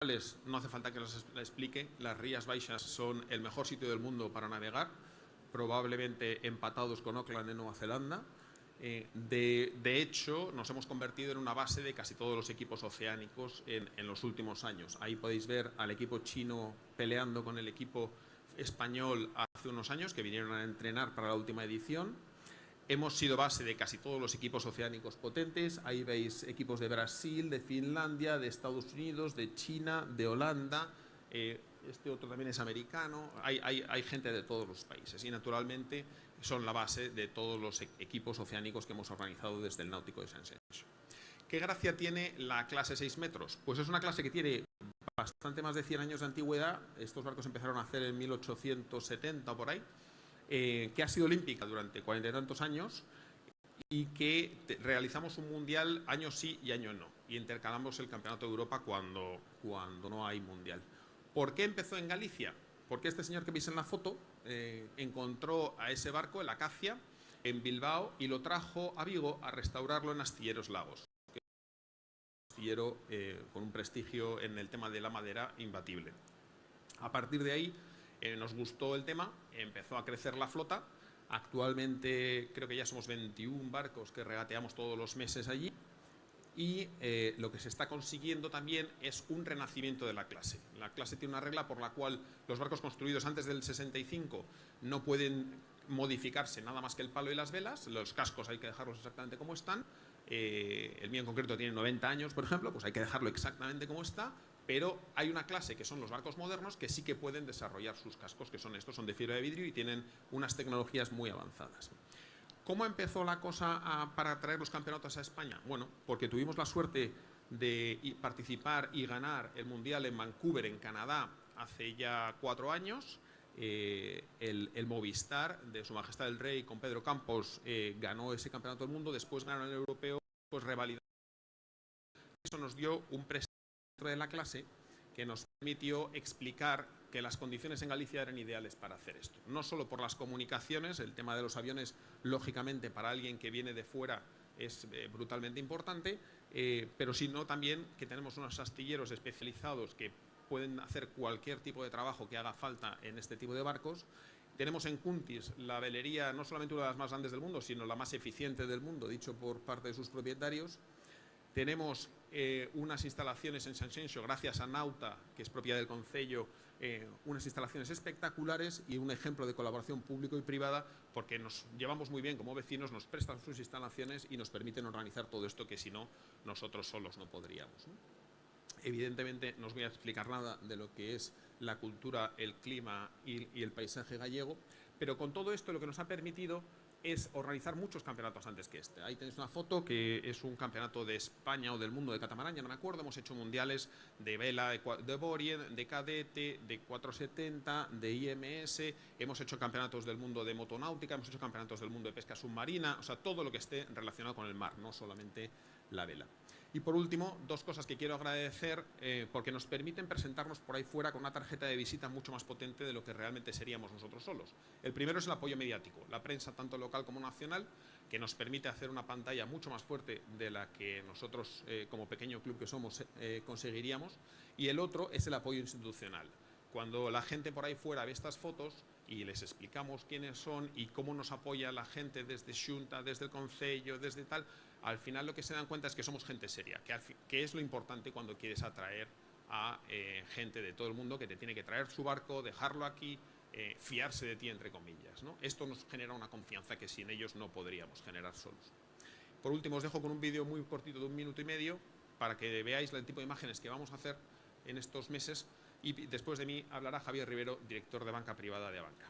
no hace falta que las explique, las Rías Baixas son el mejor sitio del mundo para navegar, probablemente empatados con Auckland en Nueva Zelanda. De hecho, nos hemos convertido en una base de casi todos los equipos oceánicos en los últimos años. Ahí podéis ver al equipo chino peleando con el equipo español hace unos años, que vinieron a entrenar para la última edición. Hemos sido base de casi todos los equipos oceánicos potentes. Ahí veis equipos de Brasil, de Finlandia, de Estados Unidos, de China, de Holanda. Este otro también es americano. Hay gente de todos los países y naturalmente son la base de todos los equipos oceánicos que hemos organizado desde el Náutico de San Xenxo. ¿Qué gracia tiene la clase 6 metros? Pues es una clase que tiene bastante más de 100 años de antigüedad. Estos barcos empezaron a hacer en 1870 o por ahí. Que ha sido olímpica durante 40 y tantos años y que realizamos un mundial año sí y año no, y intercalamos el campeonato de Europa cuando no hay mundial. ¿Por qué empezó en Galicia? Porque este señor que veis en la foto encontró a ese barco, el Acacia, en Bilbao y lo trajo a Vigo a restaurarlo en Astilleros Lagos, que es un astillero con un prestigio en el tema de la madera imbatible. A partir de ahí nos gustó el tema, empezó a crecer la flota. Actualmente creo que ya somos 21 barcos que regateamos todos los meses allí y lo que se está consiguiendo también es un renacimiento de la clase. La clase tiene una regla por la cual los barcos construidos antes del 65 no pueden modificarse nada más que el palo y las velas. Los cascos hay que dejarlos exactamente como están. El mío en concreto tiene 90 años, por ejemplo, pues hay que dejarlo exactamente como está. Pero hay una clase que son los barcos modernos que sí que pueden desarrollar sus cascos, que son estos, son de fibra de vidrio y tienen unas tecnologías muy avanzadas. ¿Cómo empezó la cosa para traer los campeonatos a España? Bueno, porque tuvimos la suerte de participar y ganar el Mundial en Vancouver, en Canadá, hace ya 4 años. El Movistar de Su Majestad el Rey con Pedro Campos ganó ese campeonato del mundo, después ganaron el europeo, pues revalidó. Eso nos dio un prestigio de la clase que nos permitió explicar que las condiciones en Galicia eran ideales para hacer esto. No solo por las comunicaciones, el tema de los aviones, lógicamente, para alguien que viene de fuera es brutalmente importante, pero sino también que tenemos unos astilleros especializados que pueden hacer cualquier tipo de trabajo que haga falta en este tipo de barcos. Tenemos en Cuntis la velería, no solamente una de las más grandes del mundo, sino la más eficiente del mundo, dicho por parte de sus propietarios. Tenemos unas instalaciones en San Xenxo, gracias a Nauta, que es propiedad del concello, unas instalaciones espectaculares y un ejemplo de colaboración público y privada, porque nos llevamos muy bien como vecinos, nos prestan sus instalaciones y nos permiten organizar todo esto que si no, nosotros solos no podríamos, ¿no? Evidentemente no os voy a explicar nada de lo que es la cultura, el clima y el paisaje gallego, pero con todo esto lo que nos ha permitido es organizar muchos campeonatos antes que este. Ahí tenéis una foto que es un campeonato de España o del mundo de catamarán, ya no me acuerdo. Hemos hecho mundiales de vela, de Borien, de cadete, de 470, de IMS. Hemos hecho campeonatos del mundo de motonáutica, hemos hecho campeonatos del mundo de pesca submarina, o sea, todo lo que esté relacionado con el mar, no solamente la vela. Y por último, dos cosas que quiero agradecer porque nos permiten presentarnos por ahí fuera con una tarjeta de visita mucho más potente de lo que realmente seríamos nosotros solos. El primero es el apoyo mediático, la prensa tanto local como nacional, que nos permite hacer una pantalla mucho más fuerte de la que nosotros como pequeño club que somos conseguiríamos. Y el otro es el apoyo institucional. Cuando la gente por ahí fuera ve estas fotos y les explicamos quiénes son y cómo nos apoya la gente desde Xunta, desde el Concello, desde tal, al final lo que se dan cuenta es que somos gente seria, que es lo importante cuando quieres atraer a gente de todo el mundo que te tiene que traer su barco, dejarlo aquí, fiarse de ti, entre comillas, ¿no? Esto nos genera una confianza que sin ellos no podríamos generar solos. Por último, os dejo con un vídeo muy cortito de 1 minuto y medio para que veáis el tipo de imágenes que vamos a hacer en estos meses. Y después de mí hablará Javier Rivero, director de banca privada de Abanca.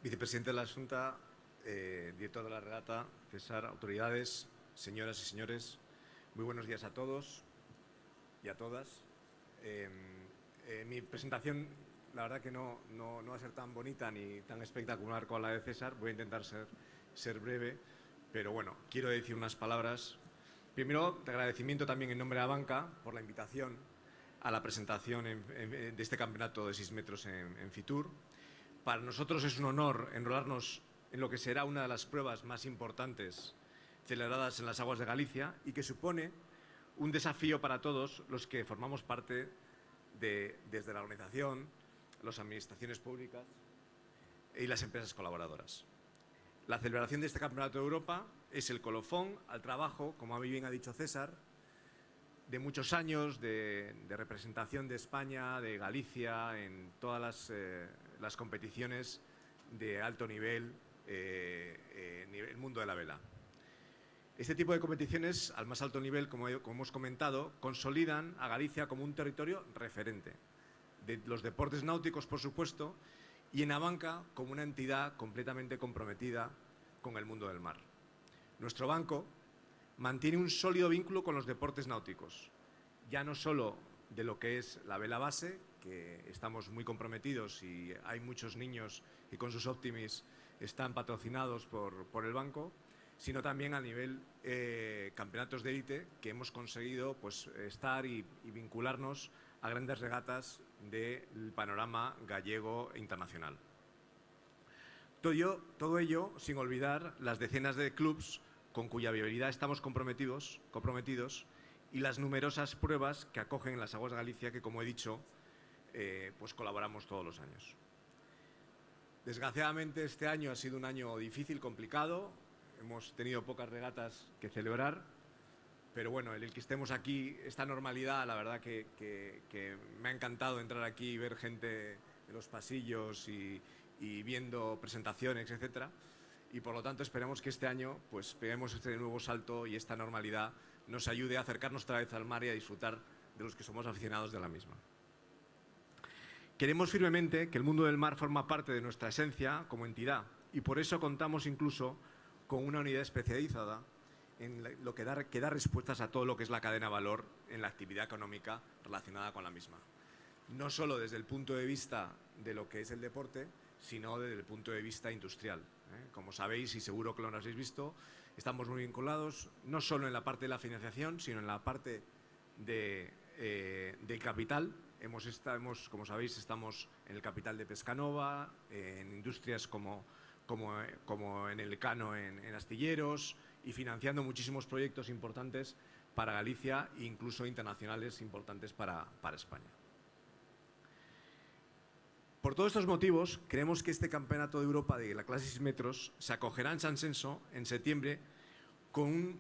Vicepresidente de la Xunta, director de la regata, César, autoridades, señoras y señores, muy buenos días a todos y a todas. Mi presentación, la verdad que no va a ser tan bonita ni tan espectacular como la de César. Voy a intentar ser breve, pero bueno, quiero decir unas palabras. Primero, de agradecimiento también en nombre de la banca por la invitación a la presentación de este campeonato de 6 metros en Fitur. Para nosotros es un honor enrolarnos en lo que será una de las pruebas más importantes celebradas en las aguas de Galicia y que supone un desafío para todos los que formamos parte desde la organización, las administraciones públicas y las empresas colaboradoras. La celebración de este Campeonato de Europa es el colofón al trabajo, como bien ha dicho César, de muchos años de representación de España, de Galicia, en todas las competiciones de alto nivel, el mundo de la vela. Este tipo de competiciones, al más alto nivel, como hemos comentado, consolidan a Galicia como un territorio referente de los deportes náuticos, por supuesto, y en Abanca como una entidad completamente comprometida con el mundo del mar. Nuestro banco mantiene un sólido vínculo con los deportes náuticos, ya no solo de lo que es la vela base, que estamos muy comprometidos y hay muchos niños y con sus Optimis están patrocinados por el banco, sino también a nivel campeonatos de élite, que hemos conseguido pues, estar y vincularnos a grandes regatas del panorama gallego e internacional. Todo ello sin olvidar las decenas de clubs con cuya viabilidad estamos comprometidos y las numerosas pruebas que acogen en las aguas de Galicia, que, como he dicho, pues colaboramos todos los años. Desgraciadamente, este año ha sido un año difícil, complicado. Hemos tenido pocas regatas que celebrar, pero bueno, el que estemos aquí, esta normalidad, la verdad que me ha encantado entrar aquí y ver gente en los pasillos y viendo presentaciones, etcétera. Y por lo tanto esperemos que este año pues peguemos este nuevo salto y esta normalidad nos ayude a acercarnos otra vez al mar y a disfrutar de los que somos aficionados de la misma. Queremos firmemente que el mundo del mar forma parte de nuestra esencia como entidad y por eso contamos incluso con una unidad especializada en lo que da respuestas a todo lo que es la cadena de valor en la actividad económica relacionada con la misma. No solo desde el punto de vista de lo que es el deporte, sino desde el punto de vista industrial. Como sabéis, y seguro que lo habéis visto, estamos muy vinculados no solo en la parte de la financiación, sino en la parte de capital. Como sabéis, estamos en el capital de Pescanova, en industrias como en el Cano, en astilleros, y financiando muchísimos proyectos importantes para Galicia e incluso internacionales importantes para España. Por todos estos motivos, creemos que este Campeonato de Europa de la clase 6 metros se acogerá en San Censo en septiembre con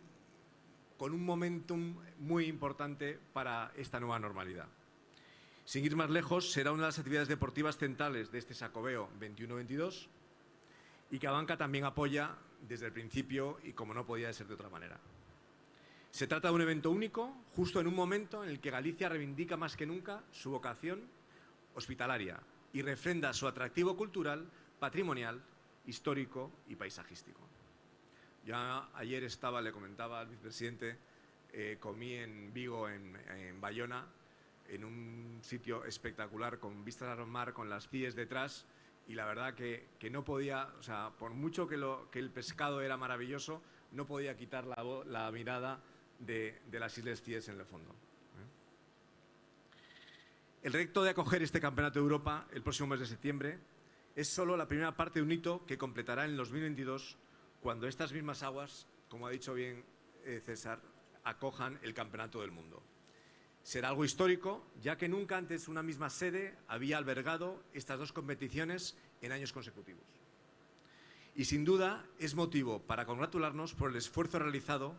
un momentum muy importante para esta nueva normalidad. Sin ir más lejos, será una de las actividades deportivas centrales de este Xacobeo 21-22 y que Abanca también apoya desde el principio y como no podía ser de otra manera. Se trata de un evento único, justo en un momento en el que Galicia reivindica más que nunca su vocación hospitalaria y refrenda su atractivo cultural, patrimonial, histórico y paisajístico. Ya ayer le comentaba al vicepresidente, comí en Vigo, en Bayona, en un sitio espectacular, con vistas al mar, con las CIEs detrás, y la verdad que no podía, o sea, por mucho que el pescado era maravilloso, no podía quitar la mirada de las Islas CIEs en el fondo. El reto de acoger este Campeonato de Europa el próximo mes de septiembre es solo la primera parte de un hito que completará en el 2022, cuando estas mismas aguas, como ha dicho bien César, acojan el Campeonato del Mundo. Será algo histórico, ya que nunca antes una misma sede había albergado estas dos competiciones en años consecutivos. Y sin duda es motivo para congratularnos por el esfuerzo realizado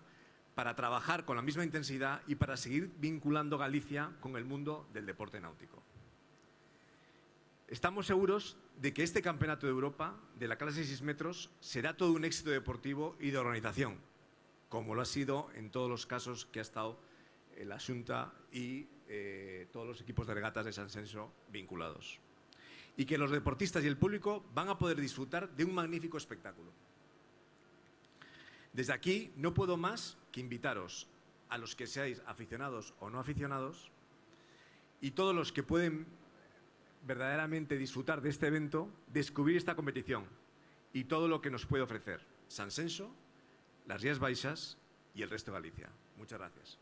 para trabajar con la misma intensidad y para seguir vinculando Galicia con el mundo del deporte náutico. Estamos seguros de que este Campeonato de Europa de la clase 6 metros será todo un éxito deportivo y de organización, como lo ha sido en todos los casos que ha estado la Xunta y todos los equipos de regatas de San Censo vinculados. y que los deportistas y el público van a poder disfrutar de un magnífico espectáculo. Desde aquí no puedo más que invitaros a los que seáis aficionados o no aficionados y todos los que pueden verdaderamente disfrutar de este evento, descubrir esta competición y todo lo que nos puede ofrecer Sansenso, las Rías Baixas y el resto de Galicia. Muchas gracias.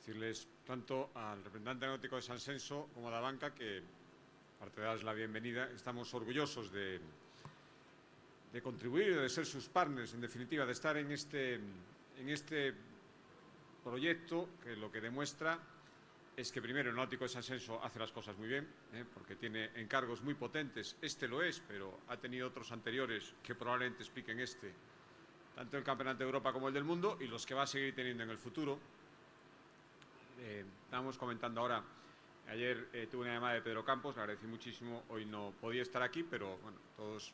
Decirles tanto al representante náutico de Sansenso como a la banca que, aparte de darles la bienvenida, estamos orgullosos de contribuir, de ser sus partners, en definitiva, de estar en este proyecto que lo que demuestra es que, primero, el náutico de Sansenso hace las cosas muy bien, porque tiene encargos muy potentes. Este lo es, pero ha tenido otros anteriores que probablemente expliquen tanto el Campeonato de Europa como el del Mundo, y los que va a seguir teniendo en el futuro. Estábamos comentando ahora, ayer tuve una llamada de Pedro Campos, le agradecí muchísimo, hoy no podía estar aquí, pero bueno, todos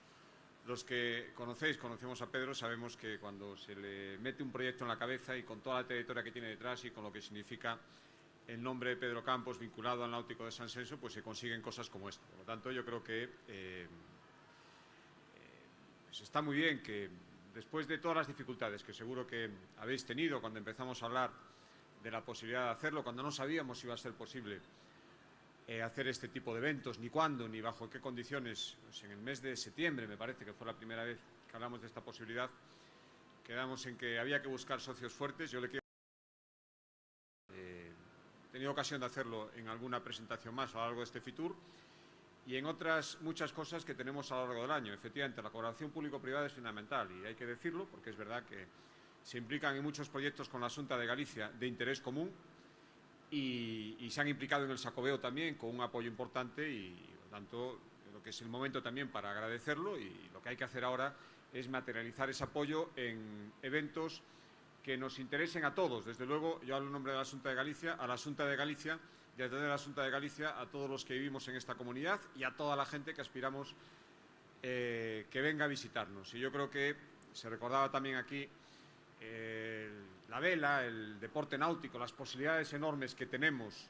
los que conocemos a Pedro, sabemos que cuando se le mete un proyecto en la cabeza y con toda la trayectoria que tiene detrás y con lo que significa el nombre de Pedro Campos vinculado al náutico de Sansenso, pues se consiguen cosas como esta. Por lo tanto, yo creo que pues está muy bien que, después de todas las dificultades que seguro que habéis tenido cuando empezamos a hablar de la posibilidad de hacerlo, cuando no sabíamos si iba a ser posible hacer este tipo de eventos, ni cuándo, ni bajo qué condiciones, pues en el mes de septiembre, me parece que fue la primera vez que hablamos de esta posibilidad, quedamos en que había que buscar socios fuertes. Yo le quiero... he tenido ocasión de hacerlo en alguna presentación más a lo largo de este Fitur, y en otras muchas cosas que tenemos a lo largo del año. Efectivamente, la colaboración público-privada es fundamental, y hay que decirlo, porque es verdad que se implican en muchos proyectos con la Xunta de Galicia de interés común, y se han implicado en el Xacobeo también con un apoyo importante, y por tanto lo que es el momento también para agradecerlo, y lo que hay que hacer ahora es materializar ese apoyo en eventos que nos interesen a todos. Desde luego, yo hablo en nombre de la Xunta de Galicia, a la Xunta de Galicia, y a través de la Xunta de Galicia a todos los que vivimos en esta comunidad y a toda la gente que aspiramos que venga a visitarnos. Y yo creo que se recordaba también aquí la vela, el deporte náutico, las posibilidades enormes que tenemos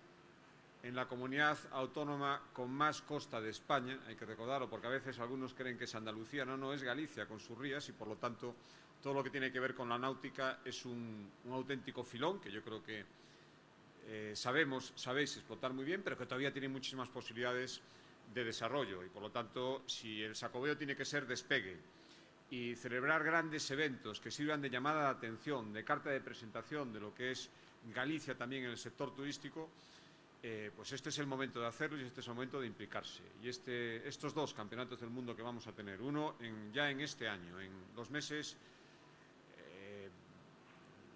en la comunidad autónoma con más costa de España. Hay que recordarlo, porque a veces algunos creen que es Andalucía. No, es Galicia con sus rías, y por lo tanto todo lo que tiene que ver con la náutica es un auténtico filón que yo creo que sabéis explotar muy bien, pero que todavía tiene muchísimas posibilidades de desarrollo. Y por lo tanto, si el Xacobeo tiene que ser despegue y celebrar grandes eventos que sirvan de llamada de atención, de carta de presentación de lo que es Galicia también en el sector turístico, pues este es el momento de hacerlo, y este es el momento de implicarse. Y estos dos campeonatos del mundo que vamos a tener, uno ya en este año, en 2 meses,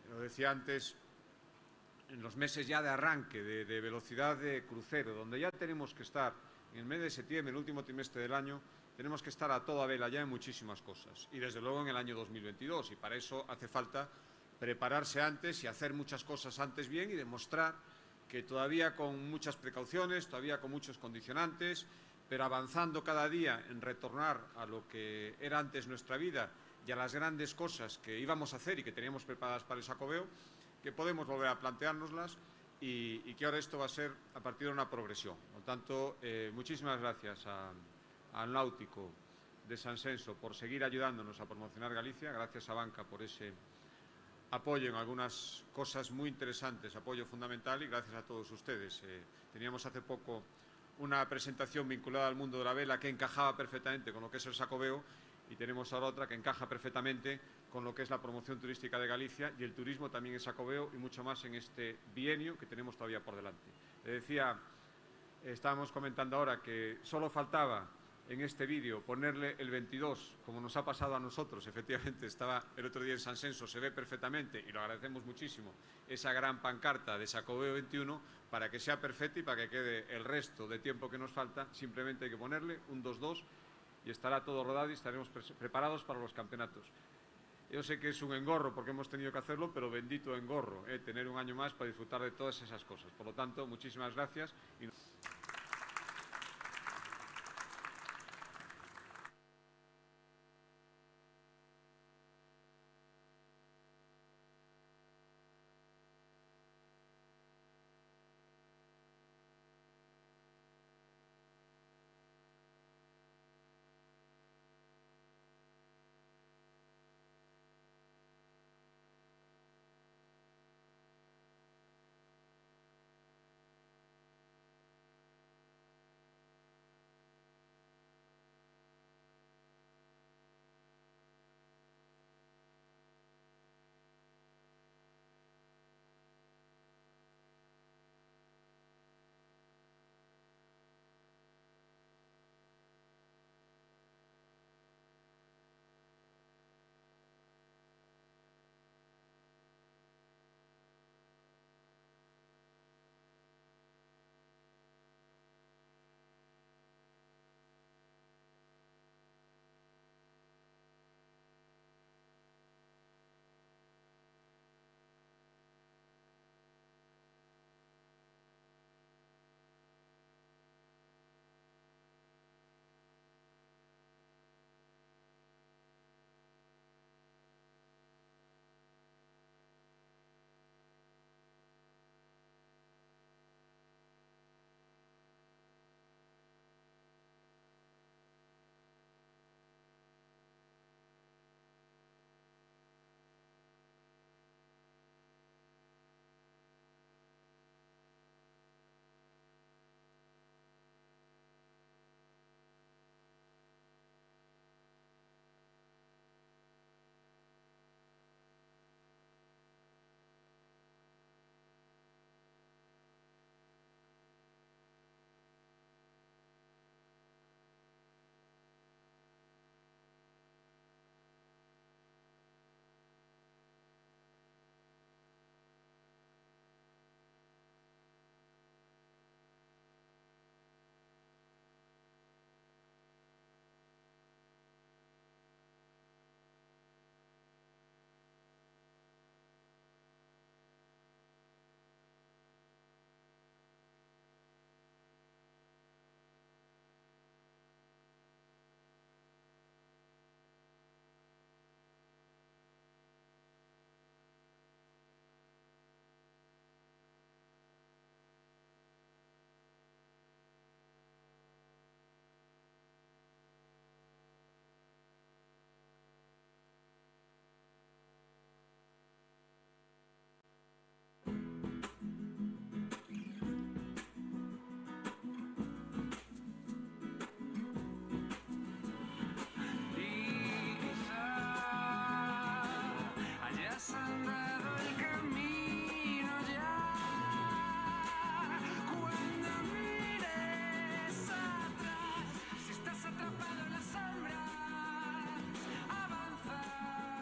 lo decía antes, en los meses ya de arranque, de velocidad de crucero, donde ya tenemos que estar en el mes de septiembre, el último trimestre del año, tenemos que estar a toda vela ya en muchísimas cosas, y desde luego en el año 2022, y para eso hace falta prepararse antes y hacer muchas cosas antes bien, y demostrar que todavía con muchas precauciones, todavía con muchos condicionantes, pero avanzando cada día en retornar a lo que era antes nuestra vida y a las grandes cosas que íbamos a hacer y que teníamos preparadas para el Xacobeo, que podemos volver a planteárnoslas, y que ahora esto va a ser a partir de una progresión. Por lo tanto, muchísimas gracias al náutico de Sansenso por seguir ayudándonos a promocionar Galicia, gracias a Banca por ese apoyo en algunas cosas muy interesantes, apoyo fundamental, y gracias a todos ustedes. Teníamos hace poco una presentación vinculada al mundo de la vela que encajaba perfectamente con lo que es el Xacobeo, y tenemos ahora otra que encaja perfectamente con lo que es la promoción turística de Galicia y el turismo también en Xacobeo, y mucho más en este bienio que tenemos todavía por delante. Le decía, estábamos comentando ahora que solo faltaba en este vídeo ponerle el 22, como nos ha pasado a nosotros. Efectivamente, estaba el otro día en Sansenso, se ve perfectamente, y lo agradecemos muchísimo, esa gran pancarta de Xacobeo 21, para que sea perfecta y para que quede el resto de tiempo que nos falta. Simplemente hay que ponerle un 22 y estará todo rodado y estaremos preparados para los campeonatos. Yo sé que es un engorro porque hemos tenido que hacerlo, pero bendito engorro, tener un año más para disfrutar de todas esas cosas. Por lo tanto, muchísimas gracias.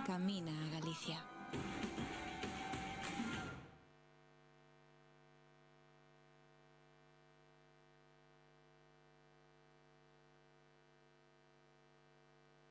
Camina a Galicia.